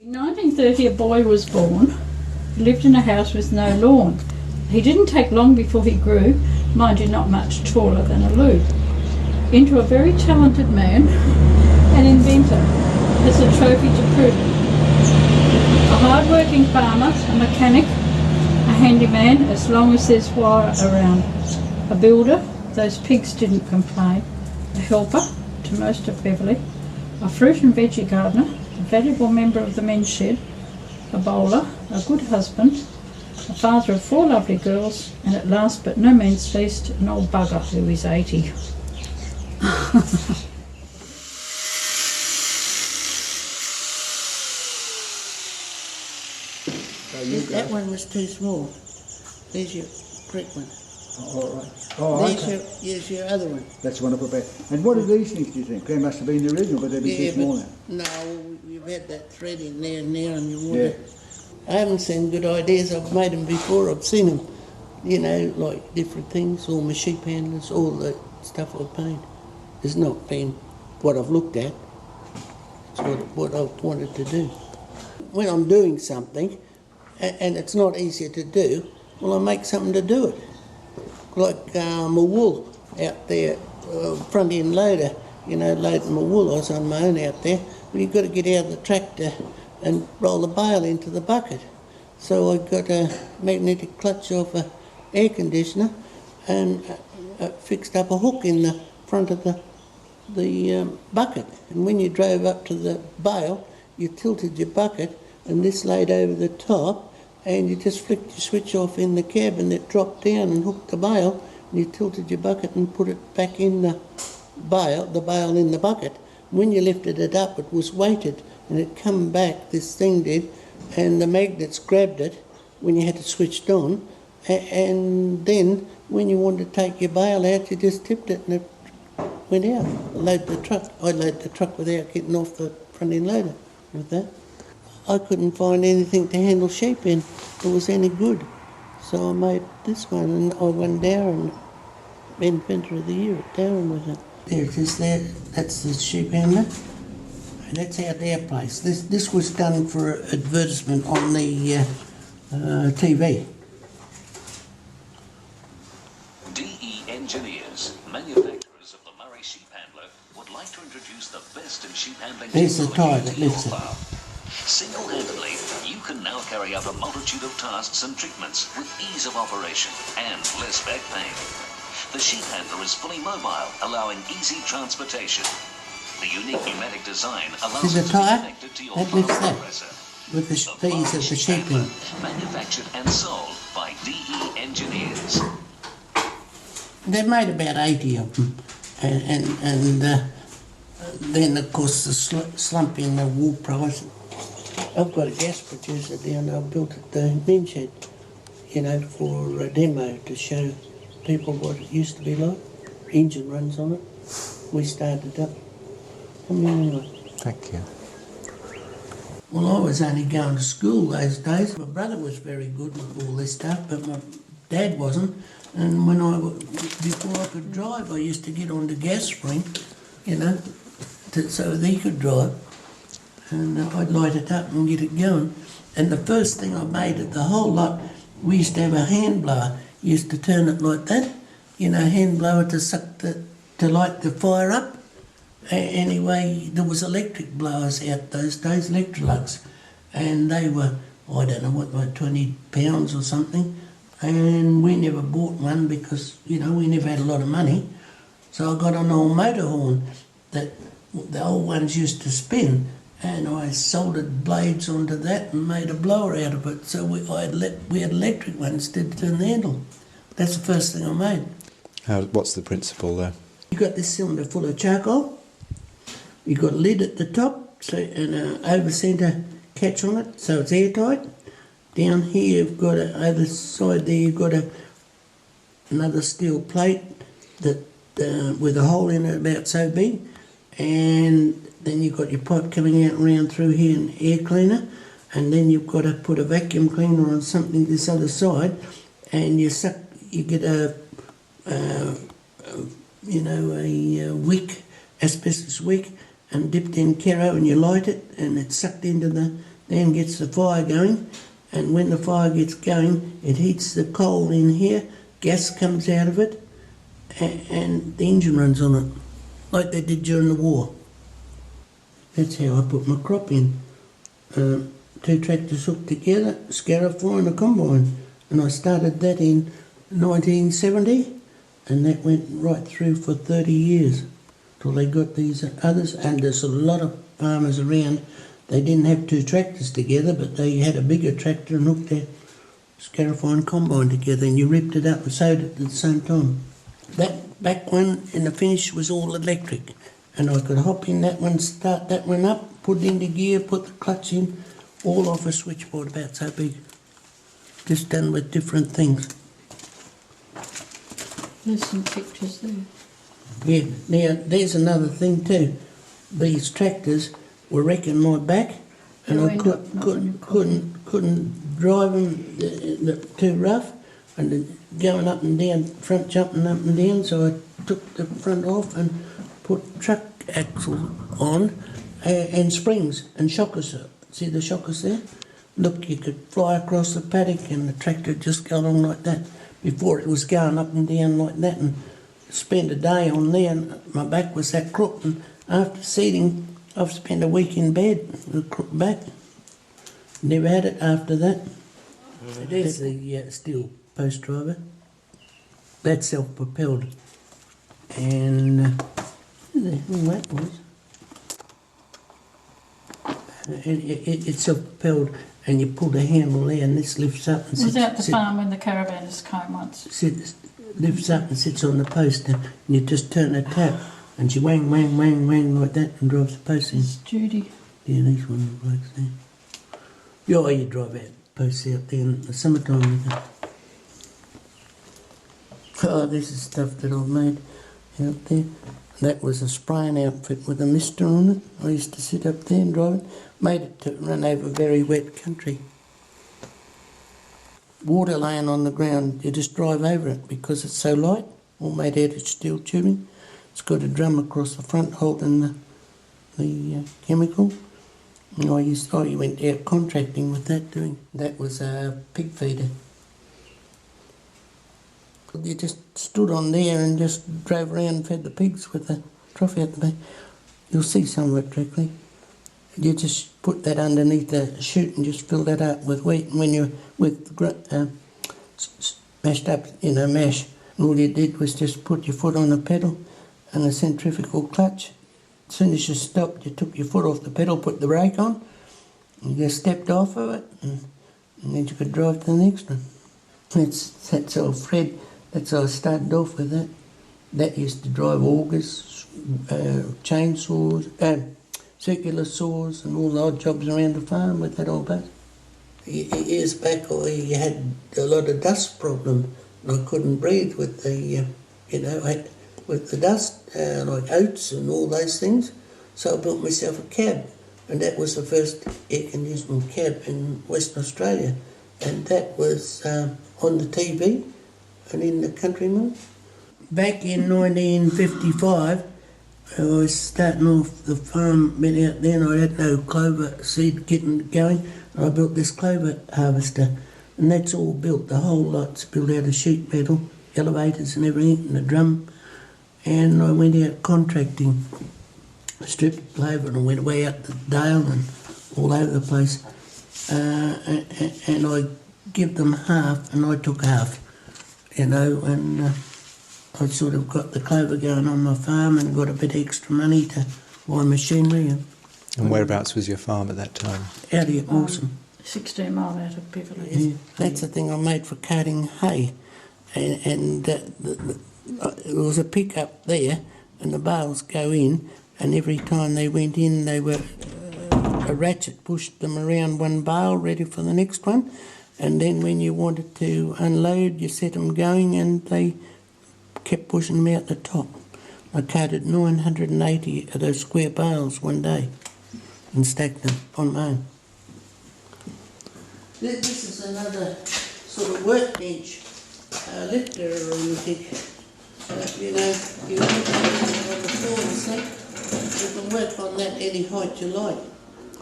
In 1930 a boy was born. He lived in a house with no lawn. He didn't take long before he grew, mind you not much taller than a Lou, into a very talented man, an inventor, as a trophy to prove it. A hard-working farmer, a mechanic, a handyman, as long as there's wire around. A builder, those pigs didn't complain. A helper, to most of Beverley. A fruit and veggie gardener, a valuable member of the men's shed. A bowler, a good husband, a father of 4 lovely girls, and at last but no means least, an old bugger who is 80. That one was too small. There's your brick one. Oh, all right. Oh, Here's your other one. That's one up back. And what are these things, do you think? They must have been the original, but they'd be too small now. No, you've had that thread in there and now and you water. I haven't seen good ideas. I've made them before. I've seen them, you know, like different things, all my sheep handlers, all the stuff I've painted. It's not been what I've looked at. It's what I've wanted to do. When I'm doing something, and it's not easier to do, well, I make something to do it. Like my wool out there, front end loader, you know, loading my wool. I was on my own out there. But you've got to get out of the tractor and roll the bale into the bucket. So I got a magnetic clutch off a air conditioner and fixed up a hook in the front of the bucket. And when you drove up to the bale, you tilted your bucket and this laid over the top, and you just flicked your switch off in the cab and it dropped down and hooked the bale, and you tilted your bucket and put it back in the bale in the bucket. When you lifted it up, it was weighted and it come back, this thing did, and the magnets grabbed it when you had it switched on, and then when you wanted to take your bale out, you just tipped it and it went out. Load the truck. I load the truck without getting off the front end loader with that. I couldn't find anything to handle sheep in that was any good. So I made this one, and I won Darren, Inventor of the Year at Darren with it. There it is there, that's the sheep handler. And that's out their place. This was done for advertisement on the TV. DE Engineers, manufacturers of the Murray Sheep Handler, would like to introduce the best in sheep handling. There's the tyre that lifts it. Single-handedly, you can now carry out a multitude of tasks and treatments with ease of operation and less back pain. The sheep handler is fully mobile, allowing easy transportation. The unique pneumatic design allows it to be connected to your flow compressor. With the fees of the sheep in. Manufactured and sold by DE Engineers. They made about 80 of them, and then of course the slump in the wool price. I've got a gas producer down there. I built at the men's shed, you know, for a demo to show people what it used to be like. Engine runs on it. We started up. Anyway. Thank you. Well, I was only going to school those days. My brother was very good with all this stuff, but my dad wasn't. And before I could drive, I used to get on the gas spring, you know, so that he could drive. And I'd light it up and get it going. And the first thing I made of the whole lot, we used to have a hand blower. Used to turn it like that, you know, hand blower to light the fire up. Anyway, there was electric blowers out those days, Electrolux, and they were, I don't know what, like £20 or something. And we never bought one because, you know, we never had a lot of money. So I got an old motor horn that the old ones used to spin, and I soldered blades onto that and made a blower out of it. So we had electric ones to turn the handle. That's the first thing I made. What's the principle there? You got this cylinder full of charcoal. You got a lid at the top, so and an over centre catch on it, so it's airtight. Down here you've got over side there you've got another steel plate that with a hole in it about so big, and then you've got your pipe coming out and round through here, an air cleaner, and then you've got to put a vacuum cleaner on something this other side, and you get a wick, asbestos wick, and dipped in Kero, and you light it, and it's sucked into the then gets the fire going, and when the fire gets going, it heats the coal in here, gas comes out of it, and the engine runs on it, like they did during the war. That's how I put my crop in. 2 tractors hooked together, Scarifier and a combine, and I started that in 1970, and that went right through for 30 years till they got these others. And there's a lot of farmers around, they didn't have 2 tractors together, but they had a bigger tractor and hooked their Scarifier and combine together, and you ripped it up and sewed it at the same time. That back one in the finish was all electric, and I could hop in that one, start that one up, put it into gear, put the clutch in, all off a switchboard about so big. Just done with different things. There's some pictures there. Yeah, now there's another thing too. These tractors were wrecking my back, and I couldn't drive them too rough, and going up and down, front jumping up and down. So I took the front off and put truck axle on and springs and shockers. See the shockers there? Look, you could fly across the paddock and the tractor would just go along like that. Before it was going up and down like that, and spend a day on there, and my back was that crooked, and after seating I've spent a week in bed with a crooked back. Never had it after that. There's the steel post driver. That's self-propelled. And who the hell that was? It's self-propelled, and you pull the handle there, and this lifts up and sits. Was that the farm when the caravanners came once? Lifts up and sits on the post, and you just turn the tap, and she wang, wang, wang, wang like that, and drives the post in. It's Judy. Yeah, these one of the blokes there. Yeah, you drive out posts out there in the summertime. Oh, this is stuff that I've made out there. That was a spraying outfit with a mister on it. I used to sit up there and drive it. Made it to run over very wet country. Water laying on the ground, you just drive over it because it's so light, all made out of steel tubing. It's got a drum across the front holding the chemical. And I went out contracting with that doing. That was a pig feeder. You just stood on there and just drove around and fed the pigs with a trough out the back. You'll see some of it directly. You just put that underneath the chute and just fill that up with wheat. And when you're mashed up, mash, all you did was just put your foot on the pedal and a centrifugal clutch. As soon as you stopped, you took your foot off the pedal, put the brake on, and you just stepped off of it, and then you could drive to the next one. That's all Fred. That's how I started off with that. That used to drive augers, chainsaws, circular saws, and all the odd jobs around the farm with that old bus. Years back, I had a lot of dust problem, and I couldn't breathe with the, with the dust, like oats and all those things. So I built myself a cab, and that was the first air-conditioned cab in Western Australia, and that was on the TV and in the country mode. Back in 1955, I was starting off the farm, been out there, and I had no clover seed getting going. I built this clover harvester, and that's all built. The whole lot's built out of sheet metal, elevators and everything, and a drum. And I went out contracting. I stripped the clover and I went way out the dale and all over the place. And I give them half, and I took half, and I sort of got the clover going on my farm and got a bit extra money to buy machinery. And whereabouts was your farm at that time? Out here at Mawson. 16 mile out of Beverley. Yeah, that's the thing I made for carting hay. And there was a pickup there, and the bales go in, and every time they went in, they were a ratchet pushed them around one bale ready for the next one, and then when you wanted to unload, you set them going, and they kept pushing them out the top. I carted 980 of those square bales one day and stacked them on my own. This is another sort of workbench lifter or anything. You can put it on the floor and see. You can work on that any height you like.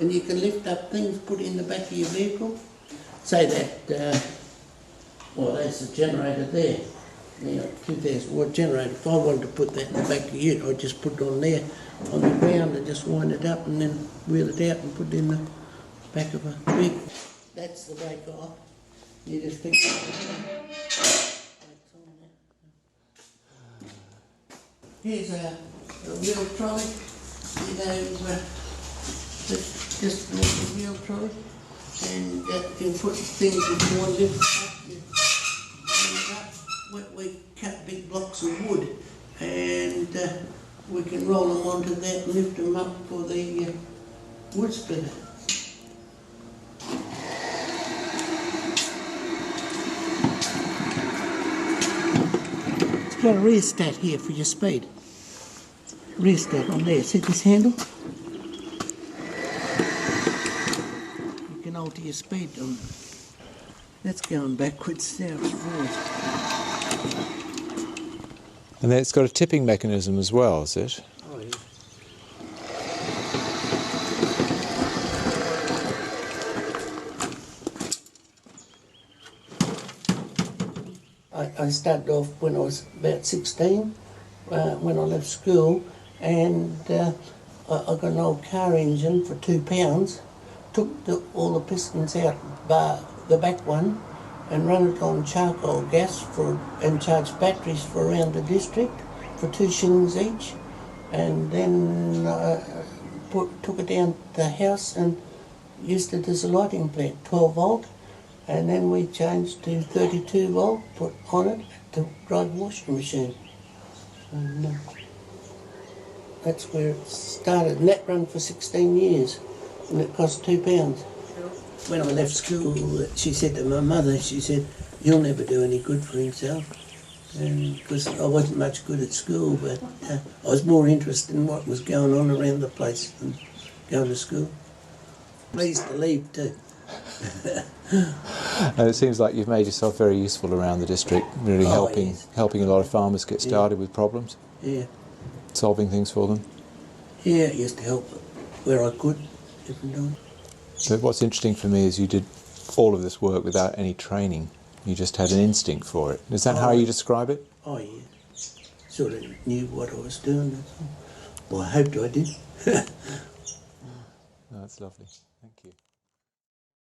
and you can lift up things, put it in the back of your vehicle. Say that, well, there's a generator there. You know, 2,000 watt generator. If I wanted to put that in the back of you, I'd just put it on there, on the ground, and just wind it up and then wheel it out and put it in the back of a vehicle. That's the brake off. You just think. Here's a wheel trolley. You know, just a little wheel trolley, and you can put things if you want to lift up. You lift it up. We cut big blocks of wood, and we can roll them onto that and lift them up for the wood splitter. It's got a rheostat here for your speed. Rheostat on there. See this handle? You can alter your speed on. That's going backwards, now it's forwards. And then it's got a tipping mechanism as well, is it? Oh, yeah. I started off when I was about 16, when I left school, and I got an old car engine for £2, took all the pistons out, bar the back one, and run it on charcoal gas and charged batteries for around the district for 2 shillings each, and then took it down to the house and used it as a lighting plant, 12 volt, and then we changed to 32 volt, put on it to drive the washing machine. And that's where it started, and that ran for 16 years, and it cost £2. When I left school, she said to my mother, she said, "He'll never do any good for himself." And because I wasn't much good at school, but I was more interested in what was going on around the place than going to school. Pleased to leave too. And it seems like you've made yourself very useful around the district, really Yes. helping a lot of farmers get started with problems, Yeah, solving things for them. yeah, I used to help where I could, different times. But what's interesting for me is you did all of this work without any training. You just had an instinct for it. Is that how you describe it? Oh yeah, sort of knew what I was doing. That's all. Well, I hoped I did. No, that's lovely. Thank you.